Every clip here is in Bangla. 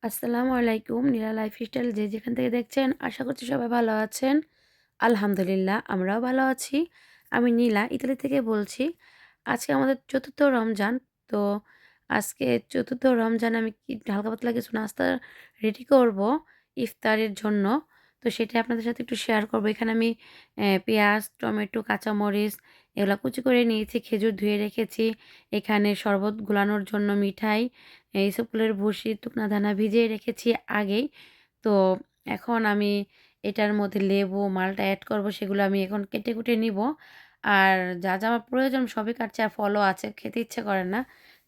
আসসালামু আলাইকুম। নীলা লাইফস্টাইল যে যেখান থেকে দেখছেন আশা করছি সবাই ভালো আছেন। আলহামদুলিল্লাহ আমরাও ভালো আছি। আমি নীলা ইতালি থেকে বলছি। আজকে আমাদের ৪র্থ রমজান। তো আজকে ৪র্থ রমজান আমি হালকা পাতলা কিছু নাস্তা রেডি করব ইফতারের জন্য। তো সেটা আপনাদের সাথে একটু শেয়ার করব। এখানে আমি পেঁয়াজ, টমেটো, কাঁচামরিচ এগুলা কুচি করে নিয়েছি, খেজুর ধুয়ে রেখেছি। এখানে শরবত গুলানোর জন্য মিঠাই, ইসবগুলের ভুসি, শুকনা দানা ভিজিয়ে রেখেছি আগেই। তো এখন আমি এটার মধ্যে লেবু, মালটা এড করব, সেগুলো আমি এখন কেটে-কুটে নিব। আর যা আমার প্রয়োজন সবই কাটছি। আর ফলও আছে, খেতে ইচ্ছে করে না,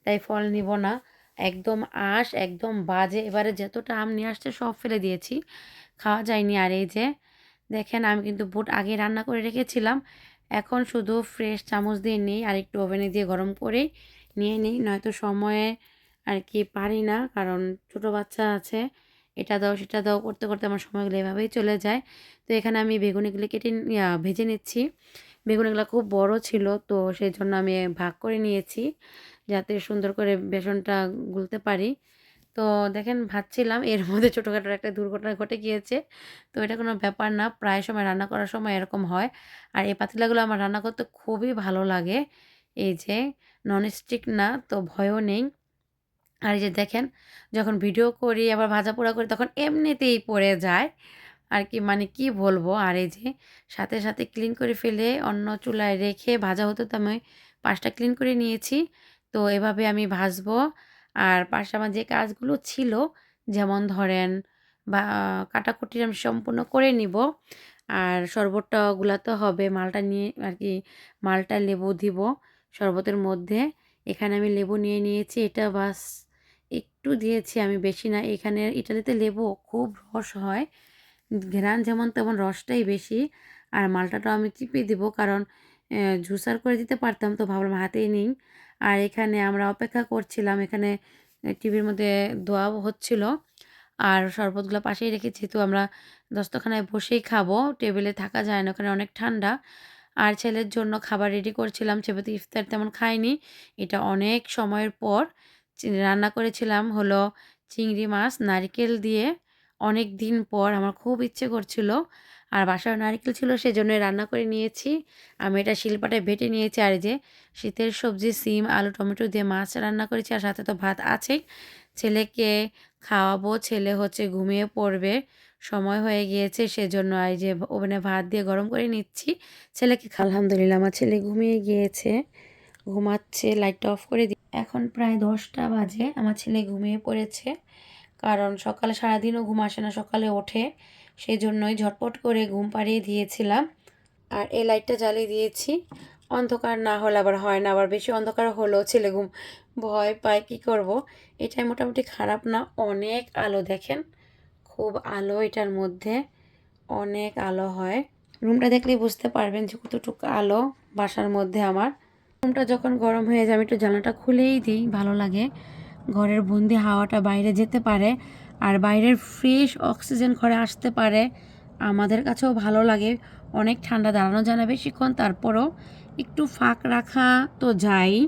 তাই ফল নিব না। একদম আঁশ, একদম বাজে। এবারে যতটা আম নিয়ে আসছে সব ফেলে দিয়েছি, খাওয়া যায়নি। আর এই যে দেখেন আমি কিন্তু বুট আগেই রান্না করে রেখেছিলাম। এখন শুধু ফ্রেশ চামচ দিয়ে নিই আর একটু ওভেনে দিয়ে গরম করেই নিয়ে নিই, নয়তো সময়ে আর কি পারি না, কারণ ছোটো বাচ্চা আছে। এটা দাও সেটা দাও করতে করতে আমার সময়গুলো এভাবেই চলে যায়। তো এখানে আমি বেগুনিগুলো কেটে ভেজে নিচ্ছি। বেগুনিগুলো খুব বড় ছিল, তো সেই জন্য আমি ভাগ করে নিয়েছি যাতে সুন্দর করে বেসনটা গুলতে পারি। তো দেখেন ভাজছিলাম, এর মধ্যে ছোটোখাটো একটা দুর্ঘটনা ঘটে গিয়েছে। তো এটা কোনো ব্যাপার না, প্রায় সময় রান্না করার সময় এরকম হয়। আর এই পাতিলাগুলো আমার রান্না করতে খুবই ভালো লাগে। এই যে ননস্টিক না, তো ভয়ও নেই। আর এই যে দেখেন, যখন ভিডিও করি আবার ভাজাপোড়া করি তখন এমনিতেই পড়ে যায় আর কি, মানে কি বলবো। আর এই যে সাথে সাথে ক্লিন করে ফেলে অন্য চুলায় রেখে ভাজা হতে তো আমি পাশটা ক্লিন করে নিয়েছি। তো এভাবে আমি ভাজবো। আর পাশে আমার যে কাজগুলো ছিল, যেমন ধরেন বা কাটাকুটি আমি সম্পূর্ণ করে নিব। আর শরবতটা গুলাতে হবে, মালটা নিয়ে আর কি, মালটা লেবু দিব শরবতের মধ্যে। এখানে আমি লেবু নিয়ে নিয়েছি, এটা বাস একটু দিয়েছি আমি, বেশি না। এখানে ইটালিতে লেবু খুব রস হয়, ঘ্রাণ যেমন তেমন রসটাই বেশি। আর মালটাটাও আমি চিপে দিব, কারণ জুসার করে দিতে পারতাম, তো ভাবলাম হাতেই নিই। আর এখানে আমরা অপেক্ষা করছিলাম, এখানে টিভির মধ্যে দোয়াও হচ্ছিল। আর শরবতগুলো পাশেই রেখেছি, তো আমরা দস্তখানায় বসেই খাবো, টেবিলে থাকা যায় না, ওখানে অনেক ঠান্ডা। আর ছেলের জন্য খাবার রেডি করছিলাম, সে তো ইফতার তেমন খায়নি। এটা অনেক সময়ের পর রান্না করেছিলাম হলো চিংড়ি মাছ নারকেল দিয়ে। অনেক দিন পর আমার খুব ইচ্ছে করছিল, আর বাসায় নারকেল ছিল সেজন্যই রান্না করে নিয়েছি। আমি এটা শিলপাটায় বেটে নিয়েছি। আর এই যে শীতের সবজি সিম, আলু, টমেটো দিয়ে মাছ রান্না করেছি, আর সাথে তো ভাত আছেই। ছেলেকে খাওয়াবো, ছেলে হচ্ছে ঘুমিয়ে পড়বে, সময় হয়ে গিয়েছে, সেজন্য এই যে ওভেনে ভাত দিয়ে গরম করে নিচ্ছি। ছেলেকে আলহামদুলিল্লাহ আমার ছেলে ঘুমিয়ে গিয়েছে, ঘুমাচ্ছে। লাইটটা অফ করে দিই। এখন প্রায় 10টা বাজে, আমার ছেলে ঘুমিয়ে পড়েছে, কারণ সকালে সারাদিনও ঘুম আসে না, সকালে ওঠে, সেই জন্যই ঝটপট করে ঘুম পাড়িয়ে দিয়েছিলাম। আর এই লাইটটা জ্বালিয়ে দিয়েছি, অন্ধকার না হলে আবার হয় না, আবার বেশি অন্ধকার হলেও ছেলে ভয় পায়, কি করব। এটাই মোটামুটি খারাপ না, অনেক আলো দেখেন, খুব আলো এটার মধ্যে, অনেক আলো হয়। রুমটা দেখলেই বুঝতে পারবেন যে কতটুকু আলো বাসার মধ্যে আমার। রুমটা যখন গরম হয়ে যায় আমি একটু জানালাটা খুলেই দিই, ভালো লাগে, ঘরের বন্দি হাওয়াটা বাইরে যেতে পারে, আর বাইরের ফ্রেশ অক্সিজেন ঘরে আসতে পারে, আমাদের কাছেও ভালো লাগে। অনেক ঠান্ডা, দাঁড়ানো যায় না বেশিক্ষণ, তারপরও একটু ফাঁক রাখা তো যায়ই,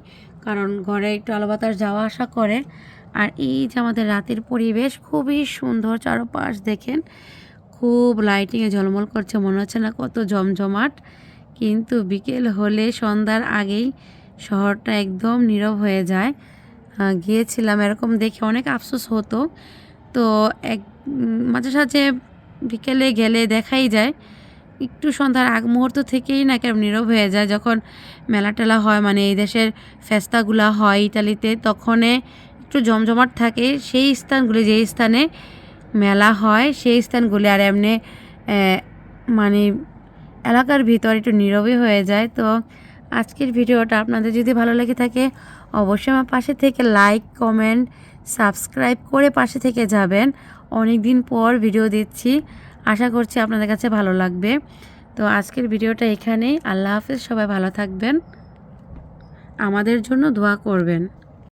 কারণ ঘরে একটু আলো বাতাস যাওয়া আসা করে। আর এই যে আমাদের রাতের পরিবেশ খুবই সুন্দর, চারপাশ দেখেন খুব লাইটিংয়ে ঝলমল করছে, মনে হচ্ছে না কত জমজমাট। কিন্তু বিকেল হলে সন্ধ্যার আগেই শহরটা একদম নীরব হয়ে যায়। গিয়েছিলাম, এরকম দেখে অনেক আফসোস হতো। তো এক মাঝে সাঝে বিকেলে গেলে দেখাই যায় একটু সন্ধ্যার আগ মুহূর্ত থেকেই না কেমন নীরব হয়ে যায়, যখন মেলা টেলা হয়, মানে এই দেশের ফেস্তাগুলা হয় ইটালিতে, তখনে একটু জমজমাট থাকে সেই স্থানগুলি, যেই স্থানে মেলা হয় সেই স্থানগুলি। আর এমনি মানে এলাকার ভিতর একটু নীরবই হয়ে যায়। তো আজকের ভিডিওটা আপনাদের যদি ভালো লেগে থাকে অবশ্যই আমার পাশে থেকে লাইক, কমেন্ট, সাবস্ক্রাইব করে পাশে থেকে যাবেন। অনেক দিন পর ভিডিও দিচ্ছি, আশা করছি আপনাদের কাছে ভালো লাগবে। তো আজকের ভিডিওটা এখানেই। আল্লাহ হাফেজ, সবাই ভালো থাকবেন, আমাদের জন্য দোয়া করবেন।